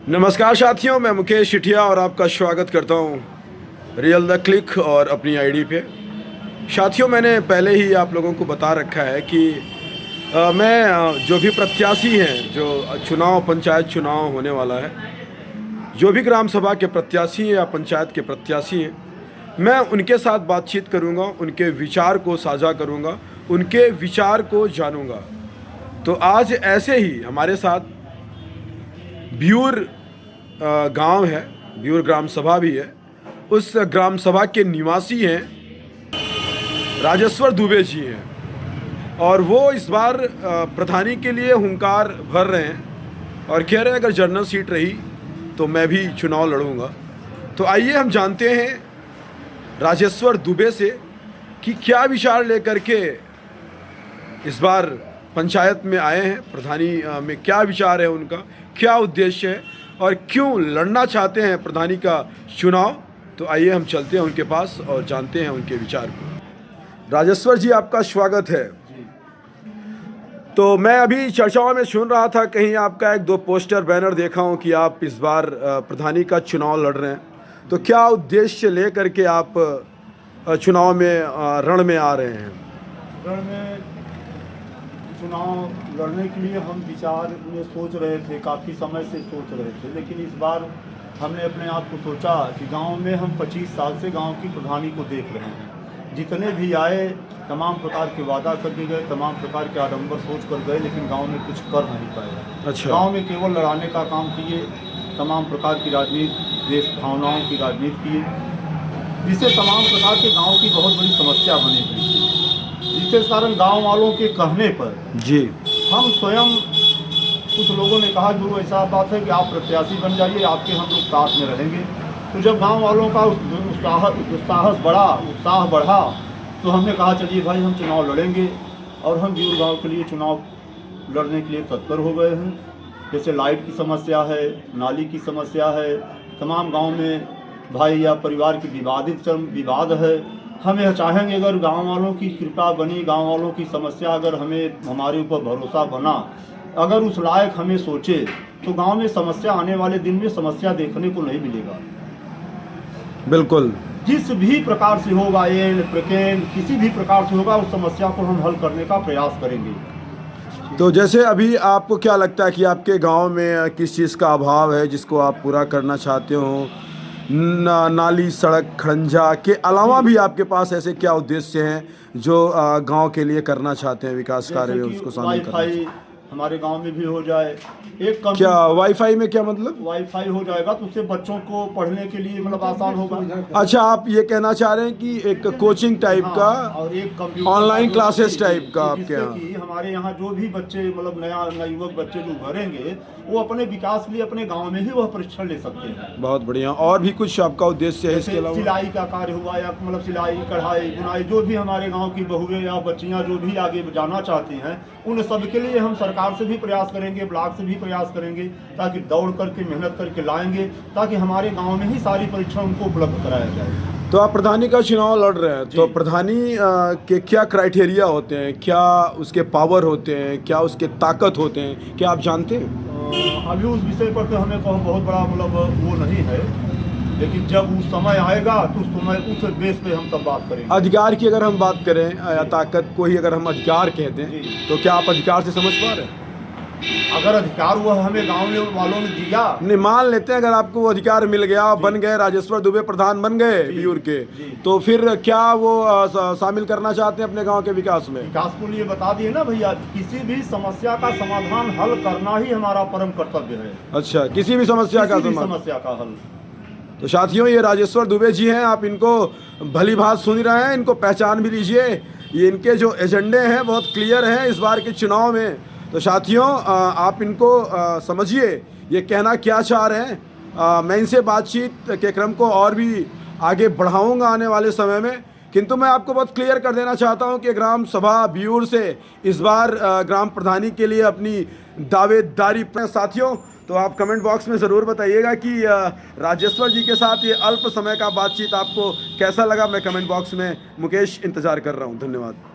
नमस्कार साथियों, मैं मुकेश शिठिया और आपका स्वागत करता हूं रियल द क्लिक और अपनी आईडी पे। साथियों, मैंने पहले ही आप लोगों को बता रखा है कि मैं जो भी प्रत्याशी हैं, जो पंचायत चुनाव होने वाला है, जो भी ग्राम सभा के प्रत्याशी हैं या पंचायत के प्रत्याशी हैं, मैं उनके साथ बातचीत करूंगा, उनके विचार को साझा करूंगा, उनके विचार को जानूंगा। तो आज ऐसे ही हमारे साथ ब्यूर गांव है, ब्यूर ग्राम सभा भी है। उस ग्राम सभा के निवासी हैं राजेश्वर दुबे जी हैं और वो इस बार प्रधानी के लिए हुंकार भर रहे हैं और कह रहे हैं अगर जनरल सीट रही तो मैं भी चुनाव लड़ूंगा। तो आइए हम जानते हैं राजेश्वर दुबे से कि क्या विचार लेकर के इस बार पंचायत में आए हैं, प्रधानी में क्या विचार है उनका, क्या उद्देश्य है और क्यों लड़ना चाहते हैं प्रधानी का चुनाव। तो आइए हम चलते हैं उनके पास और जानते हैं उनके विचार को। राजेश्वर जी, आपका स्वागत है। तो मैं अभी चर्चाओं में सुन रहा था, कहीं आपका एक दो पोस्टर बैनर देखा हूं कि आप इस बार प्रधानी का चुनाव लड़ रहे हैं। तो क्या उद्देश्य लेकर के आप चुनाव में रण में आ रहे हैं? रण में चुनाव लड़ने के लिए हम विचार में सोच रहे थे, काफ़ी समय से सोच रहे थे, लेकिन इस बार हमने अपने आप को सोचा कि गांव में हम 25 साल से गांव की प्रधानी को देख रहे हैं। जितने भी आए तमाम प्रकार के वादा करके गए, तमाम प्रकार के आडंबर सोच कर गए, लेकिन गांव में कुछ कर नहीं पाए। अच्छा। गांव में केवल लड़ाने का काम किए, तमाम प्रकार की राजनीति, देश भावनाओं की राजनीति किए, जिससे तमाम प्रकार के गाँव की बहुत बड़ी समस्या बनी हुई थी। जिसके कारण गांव वालों के कहने पर जी हम स्वयं, कुछ लोगों ने कहा जो ऐसा बात है कि आप प्रत्याशी बन जाइए, आपके हम लोग साथ में रहेंगे। तो जब गांव वालों का उत्साह बढ़ा तो हमने कहा चलिए भाई हम चुनाव लड़ेंगे, और हम ब्यूर गाँव के लिए चुनाव लड़ने के लिए तत्पर हो गए हैं। जैसे लाइट की समस्या है, नाली की समस्या है, तमाम गाँव में भाई या परिवार की विवाद है। हम यह चाहेंगे अगर गांव वालों की कृपा बनी, गांव वालों की समस्या अगर हमारे ऊपर भरोसा बना, अगर उस लायक हमें सोचे, तो गांव में समस्या आने वाले दिन में समस्या देखने को नहीं मिलेगा। बिल्कुल, जिस भी प्रकार से होगा, किसी भी प्रकार से होगा, उस समस्या को हम हल करने का प्रयास करेंगे। तो जैसे अभी आपको क्या लगता है कि आपके गांव में किस चीज़ का अभाव है जिसको आप पूरा करना चाहते हो? नाली, सड़क, खड़ंजा के अलावा भी आपके पास ऐसे क्या उद्देश्य हैं जो गांव के लिए करना चाहते हैं, विकास कार्य में उसको शामिल करना? हमारे गांव में भी हो जाए। क्या वाईफाई में क्या मतलब? वाईफाई हो जाएगा तो उससे बच्चों को पढ़ने के लिए मतलब आसान होगा। अच्छा, आप ये कहना चाह रहे हैं कि एक कोचिंग टाइप का और एक कंप्यूटर ऑनलाइन क्लासेस टाइप का आपके यहाँ? हमारे यहाँ जो भी बच्चे मतलब नया युवक बच्चे जो भरेंगे, वो अपने विकास के लिए अपने गांव में ही वह परीक्षण ले सकते हैं। बहुत बढ़िया। और भी कुछ आपका उद्देश्य है इसके अलावा? सिलाई का कार्य हुआ या मतलब सिलाई, कढ़ाई, बुनाई, जो भी हमारे गाँव की बहुएं या बच्चियाँ जो भी आगे जाना चाहती हैं, उन सब के लिए हम सरकार से भी प्रयास करेंगे, ब्लॉक से भी प्रयास करेंगे, ताकि दौड़ करके मेहनत करके लाएंगे, ताकि हमारे गांव में ही सारी परीक्षा उनको उपलब्ध कराया जाए। तो आप प्रधानी का चुनाव लड़ रहे हैं, तो प्रधानी के क्या क्राइटेरिया होते हैं, क्या उसके पावर होते हैं, क्या उसके ताकत होते हैं, क्या आप जानते हैं? अभी उस विषय पर तो हमें बहुत बड़ा मतलब वो नहीं है, लेकिन जब उस समय आएगा तो उस बेस पे हम तब बात करेंगे। अधिकार की अगर हम बात करें या ताकत को ही अगर हम अधिकार कहते हैं, तो क्या आप अधिकार से समझ पा रहे हैं? अगर अधिकार हुआ हमें गांव वालों ने दिया, नहीं, मान लेते हैं अगर आपको वो अधिकार मिल गया, बन गए, राजेश्वर दुबे प्रधान बन गए ब्यूर के, तो फिर क्या वो शामिल करना चाहते हैं अपने गांव के विकास में? विकास को लिए बता दिए ना भैया, किसी भी समस्या का समाधान हल करना ही हमारा परम कर्तव्य है। अच्छा, किसी भी समस्या का हल। तो साथियों, ये राजेश्वर दुबे जी हैं, आप इनको भली भांति सुन रहे हैं, इनको पहचान भी लीजिए। ये इनके जो एजेंडे हैं बहुत क्लियर हैं इस बार के चुनाव में। तो साथियों, आप इनको समझिए ये कहना क्या चाह रहे हैं। मैं इनसे बातचीत के क्रम को और भी आगे बढ़ाऊंगा आने वाले समय में, किंतु मैं आपको बहुत क्लियर कर देना चाहता हूं कि ग्राम सभा ब्यूर से इस बार ग्राम प्रधानी के लिए अपनी दावेदारी। साथियों, तो आप कमेंट बॉक्स में ज़रूर बताइएगा कि राजेश्वर जी के साथ ये अल्प समय का बातचीत आपको कैसा लगा। मैं कमेंट बॉक्स में मुकेश इंतज़ार कर रहा हूँ। धन्यवाद।